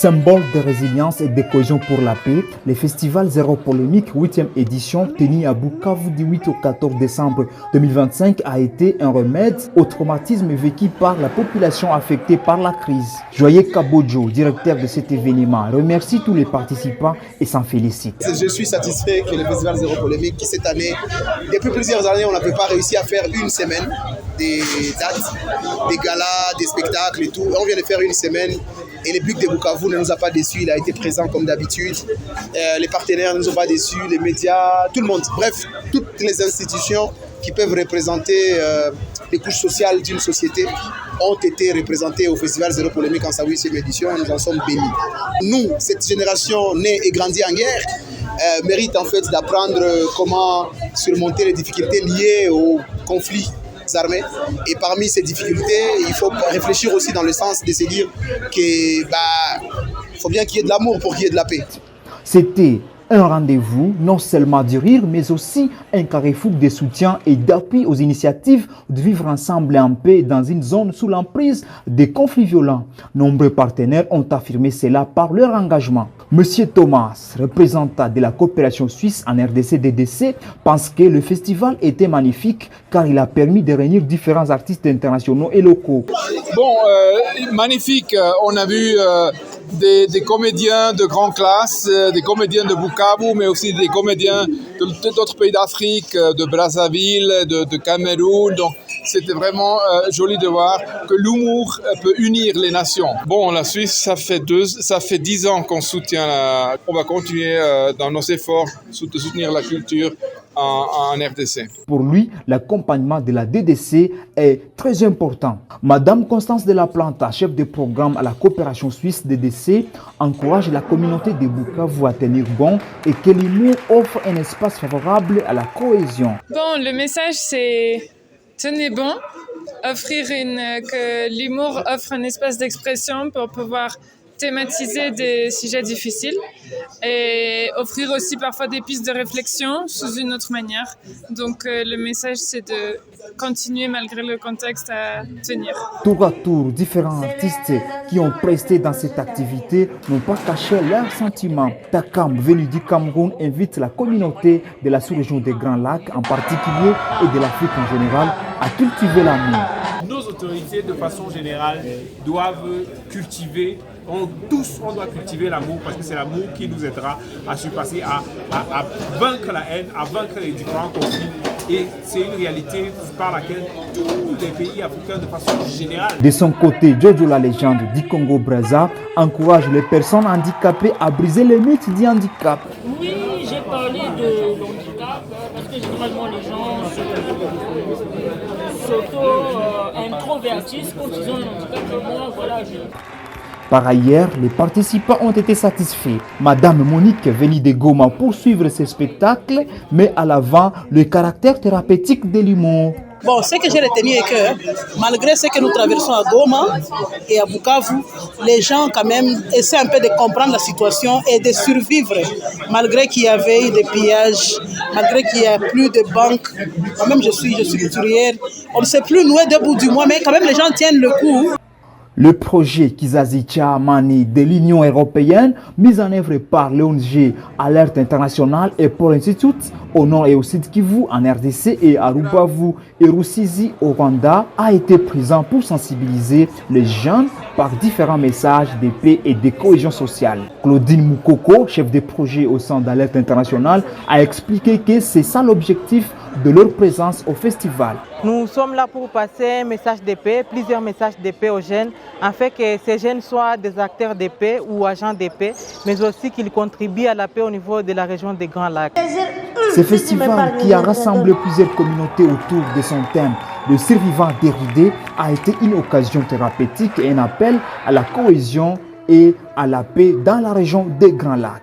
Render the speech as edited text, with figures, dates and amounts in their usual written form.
Symbole de résilience et de cohésion pour la paix, le festival Zéro Polémique 8e édition tenu à Bukavu du 8 au 14 décembre 2025 a été un remède au traumatisme vécu par la population affectée par la crise. Joyeux Kabodjo, directeur de cet événement, remercie tous les participants et s'en félicite. Je suis satisfait que le festival Zéro Polémique, qui cette année, depuis plusieurs années, on n'avait pas réussi à faire une semaine des dates, des galas, des spectacles et tout. On vient de faire une semaine. Et le public de Bukavu ne nous a pas déçus, il a été présent comme d'habitude. Les partenaires ne nous ont pas déçus, les médias, tout le monde. Bref, toutes les institutions qui peuvent représenter les couches sociales d'une société ont été représentées au Festival Zéro Polémique en sa 8e édition et nous en sommes bénis. Nous, cette génération née et grandie en guerre, mérite en fait d'apprendre comment surmonter les difficultés liées aux conflits armées. Et parmi ces difficultés, il faut réfléchir aussi dans le sens de se dire qu'il faut bien qu'il y ait de l'amour pour qu'il y ait de la paix. C'était un rendez-vous non seulement du rire, mais aussi un carrefour de soutien et d'appui aux initiatives de vivre ensemble en paix dans une zone sous l'emprise des conflits violents. Nombreux partenaires ont affirmé cela par leur engagement. Monsieur Thomas, représentant de la coopération suisse en RDC-DDC, pense que le festival était magnifique car il a permis de réunir différents artistes internationaux et locaux. Bon, magnifique. On a vu des comédiens de grande classe, des comédiens de Bukavu, mais aussi des comédiens d'autres pays d'Afrique, de Brazzaville, de Cameroun. Donc, c'était vraiment joli de voir que l'humour peut unir les nations. Bon, la Suisse, ça fait 10 ans qu'on soutient. On va continuer dans nos efforts de soutenir la culture en RDC. Pour lui, l'accompagnement de la DDC est très important. Madame Constance de la Planta, chef de programme à la coopération suisse DDC, encourage la communauté de Bukavu à tenir bon et que l'humour offre un espace favorable à la cohésion. Bon, le message c'est tenez bon, que l'humour offre un espace d'expression pour pouvoir thématiser des sujets difficiles et offrir aussi parfois des pistes de réflexion sous une autre manière. Donc le message c'est de continuer malgré le contexte à tenir. Tour à tour, différents artistes qui ont presté dans cette activité n'ont pas caché leurs sentiments. Takam, venu du Cameroun, invite la communauté de la sous-région des Grands Lacs en particulier et de l'Afrique en général à cultiver l'amour. Nos autorités, de façon générale, doivent cultiver, on doit cultiver l'amour parce que c'est l'amour qui nous aidera à surpasser, à vaincre la haine, à vaincre les différents conflits. Et c'est une réalité par laquelle tous les pays africains, de façon générale. De son côté, Jojo la légende du Congo-Brazza encourage les personnes handicapées à briser les mythes du handicap. Oui, j'ai parlé de l'handicap parce que généralement les gens s'auto-introvertissent quand ils ont un handicap. Mais moi, voilà, Par ailleurs, les participants ont été satisfaits. Madame Monique venue de Goma pour suivre ce spectacle, mais à l'avant le caractère thérapeutique de l'humour. Bon, ce que j'ai retenu est que malgré ce que nous traversons à Goma et à Bukavu, les gens quand même essaient un peu de comprendre la situation et de survivre. Malgré qu'il y avait eu des pillages, malgré qu'il n'y a plus de banques, moi-même je suis couturière, on ne sait plus nouer debout du mois, mais quand même les gens tiennent le coup. Le projet Kizazi Tchahamani de l'Union européenne, mis en œuvre par l'ONG Alerte Internationale et Paul Institute au nord et au sud Kivu en RDC et à Rubavu et Rusizi au Rwanda, a été présent pour sensibiliser les jeunes par différents messages de paix et de cohésion sociale. Claudine Moukoko, chef de projet au centre d'Alerte Internationale, a expliqué que c'est ça l'objectif de leur présence au festival. Nous sommes là pour passer un message de paix, plusieurs messages de paix aux jeunes, afin que ces jeunes soient des acteurs de paix ou agents de paix, mais aussi qu'ils contribuent à la paix au niveau de la région des Grands Lacs. Ce festival qui a rassemblé plusieurs communautés autour de son thème, le survivant déridé, a été une occasion thérapeutique et un appel à la cohésion et à la paix dans la région des Grands Lacs.